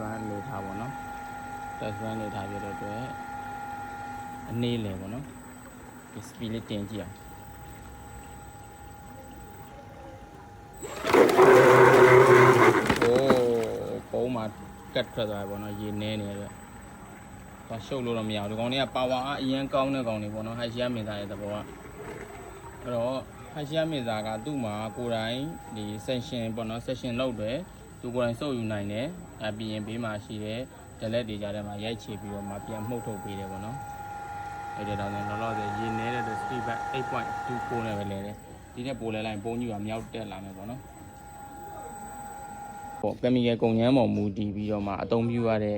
run လို့ထားပါတော့ test run လို့ထားပြတော့အတွက်အနေလေပေါ့နော် speed လေးတင်ကြည့်အောင်ပုံမှာကတ်ထွက်သွားပြီပေါ့နော်ရေနဲနေတယ်တော့ရှုပ်လို့တော့မရဘူးဒီကောင်တွေက power အရင်ကောင်းတဲ့ကောင်တွေပေါ့နော် Haisha မင်းသားရဲ့သဘောကအဲ့တော့ Haisha မင်းသားကသူ့မှာကိုယ်တိုင်ဒီ session ပေါ့နော် session လုပ်တယ်သူကိုယ်တိုင်စုပ်ယူနိုင်တယ်ပြီးရင်ဘေးမှာရှိတဲ့ delete တွေကြားထဲမှာရိုက်ချပြီးတော့မှပြန်မှုတ်ထုတ်ပေးတယ်ပေါ့နော်အဲ့ဒါတော့လောလောဆယ်ရေနဲတဲ့ speed back 8.24 နဲ့ပဲလဲတယ်ဒီနဲ့ပိုလဲလိုက်ပုံကြီးကမြောက်တက်လာမယ်ပေါ့နော်ပေါ့ကမီကယ်ကုန်ညမ်းပေါ်မူတည်ပြီးတော့မှအသုံးပြုရတဲ့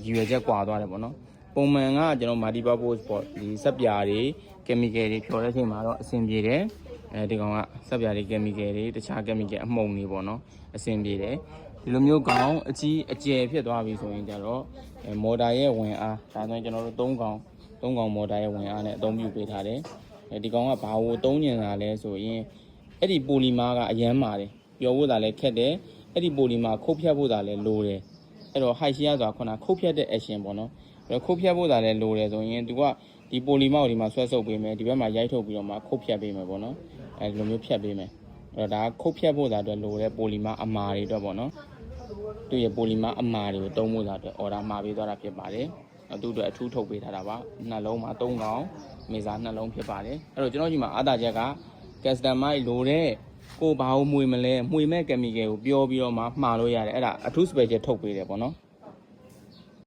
ရည်ရွယ်ချက်ကွာသွားတယ်ပေါ့နော်ပုံမှန်ကကျွန်တော် multi purpose ပေါ့ဒီစက်ပြာတွေ chemical တွေဖြော်တဲ့အချိန်မှာတော့အဆင်ပြေတယ်ဒီကောင်ကစက်ပြာတွေ chemical တွေတခြား chemical အမှုန်တွေပေါ့နော်အဆင်ပြေတယ်ဒီလိုမျိုးကောင်အကြီးအကျယ်ဖြစ်သွားပြီဆိုရင်ကြတော့မော်တာရဲ့ဝင်အားဒါဆိုရင်ကျွန်တော်တို့3ကောင်မော်တာရဲ့ဝင်အားနဲ့အသုံးပြုပေးထားတယ်ဒီကောင်ကဘာကိုသုံးညင်တာလဲဆိုရင်အဲ့ဒီပိုလီမာကအရမ်းမာတယ်ပျော်ဖို့သာလဲခက်တယ်အဲ့ဒီပိုလီမာခုတ်ဖြတ်ဖို့သာလဲလိုတယ်အဲ့တော့ high shear ဆိုတာခုနခုတ်ဖြတ်တဲ့ action ပေါ့နော်အဲ့တော့ခုတ်ဖြတ်ဖို့သာလဲလိုတယ်ဆိုရင်သူကဒီပိုလီမာကိုဒီမှာဆွဲဆုပ်ပေးမယ်ဒီဘက်မှာရိုက်ထုတ်ပြီးတော့မှခုတ်ဖြတ်ပေးမယ်ပေါ့နော်အဲ့လိုမျိုးဖြတ်ပေးမယ်အဲ့တော့ဒါခုတ်ဖြတ်ဖို့သာအတွက်လိုတဲ့ပိုလီမာအမာတွေအတွက်ပေါ့နော်သူ့ရဲ့ပိုလီမာအမာတွေကိုတုံးဖို့သာအတွက် order မှာပေးသွားတာဖြစ်ပါတယ်သူ့အတွက်အထူးထုတ်ပေးထားတာပါနှလုံးမှာ3ကောင်မေစာနှလုံးဖြစ်ပါတယ်အဲ့တော့ကျွန်တော်ဒီမှာအားသာချက်က customer လိုတဲ့ကိုဘာကိုမှွေမလဲမှွေမဲ့ chemical ကိုပြောပြီးတော့မှမှာလို့ရတယ်အဲ့ဒါအထူး special ထုတ်ပေးတယ်ပေါ့နော်